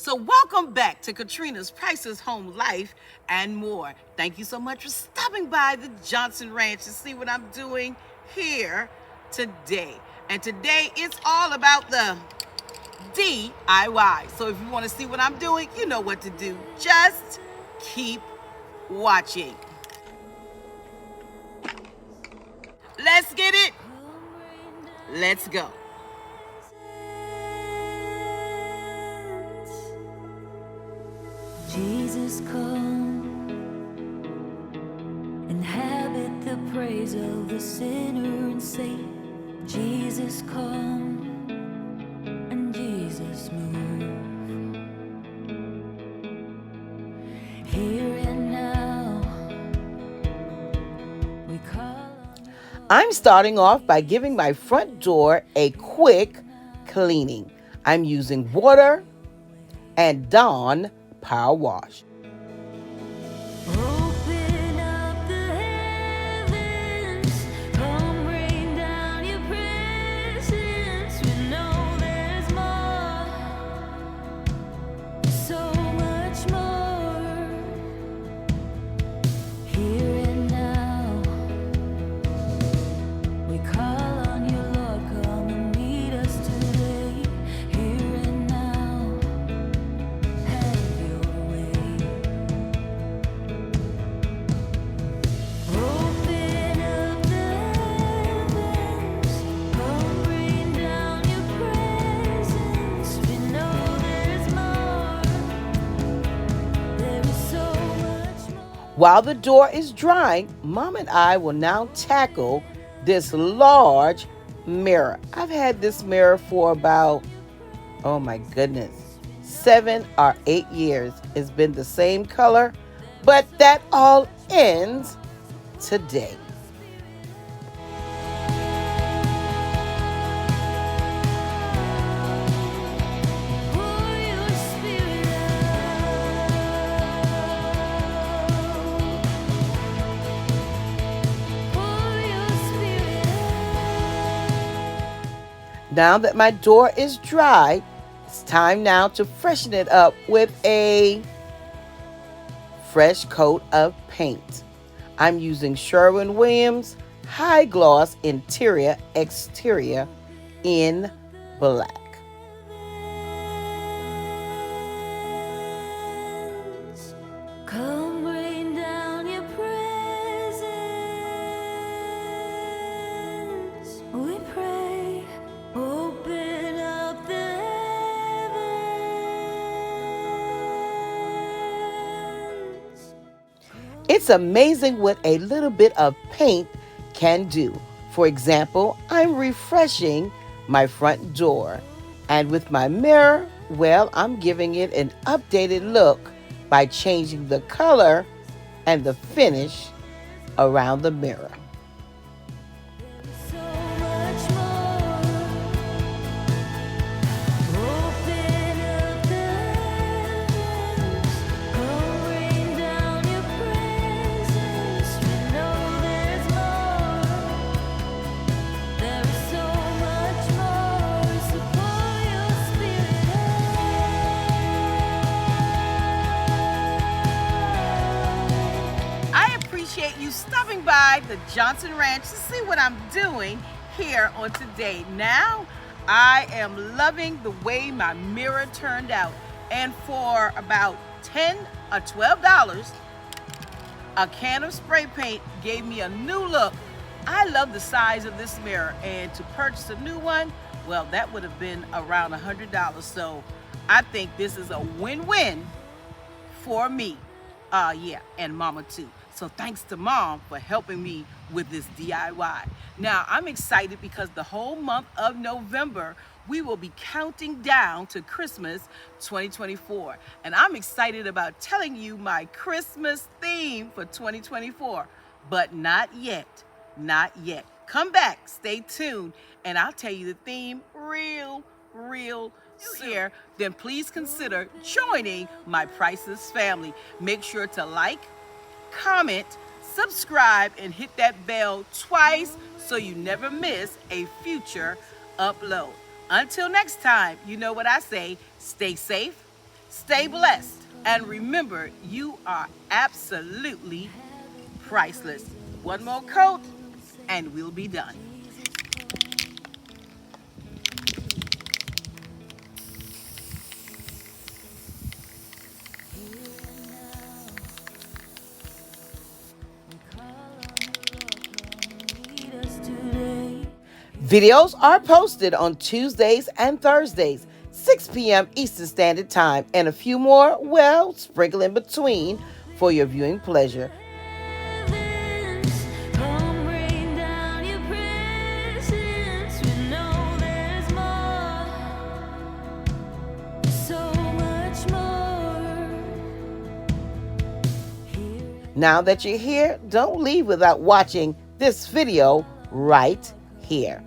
So welcome back to Katrina's Prices Home Life and More. Thank you so much for stopping by the Johnson Ranch to see what I'm doing here today. And today it's all about the DIY. So if you want to see what I'm doing, you know what to do. Just keep watching. Let's get it. Let's go. Jesus, come, inhabit the praise of the sinner and saint. Jesus, come, and Jesus, move. Here and now, we call on. I'm starting off by giving my front door a quick cleaning. I'm using water and Dawn Power Wash. Open up the heavens, come rain down your presence. We know there's more, so much more. Here and now, we call on you, Lord, come and meet us today. Here and now, have your way. Open up the heavens, come rain down your presence. We know there's more, there is so much more. While the door is drying, Mom and I will now tackle this large mirror. I've had this mirror for about, oh my goodness, 7 or 8 years. It's been the same color, but that all ends today. Pour your spirit out. Pour your spirit out. Now that my door is dry, it's time now to freshen it up with a fresh coat of paint. I'm using Sherwin-Williams High Gloss Interior Exterior in black. Come rain down your presence. We pray, open up the heavens. It's amazing what a little bit of paint can do. For example, I'm refreshing my front door. And with my mirror, well, I'm giving it an updated look by changing the color and the finish around the mirror. So much more. Open up the heavens. Come rain down your presence. We know there's more. There is so much more. So pour your spirit out. I appreciate you stopping by the Johnson Ranch to see what I'm doing here on today. Now, I am loving the way my mirror turned out. And for about $10 or $12, a can of spray paint gave me a new look. I love the size of this mirror, and to purchase a new one, well, that would have been around $100. So I think this is a win-win for me. Yeah, and Mama too. So thanks to Mom for helping me with this DIY. Now, I'm excited because the whole month of November, we will be counting down to Christmas 2024. And I'm excited about telling you my Christmas theme for 2024. But not yet, not yet. Come back, stay tuned, and I'll tell you the theme real soon. Then please consider joining my Priceless family. Make sure to like, comment, subscribe, and hit that bell twice so you never miss a future upload. Until next time, you know what I say, stay safe, Stay blessed. And remember, you are absolutely priceless. One more coat, and we'll be done. Videos are posted on Tuesdays and Thursdays, 6 p.m. Eastern Standard Time, and a few more, well, sprinkle in between for your viewing pleasure. Come rain down your presence. We know there's more, so much more. Now that you're here, don't leave without watching this video right here.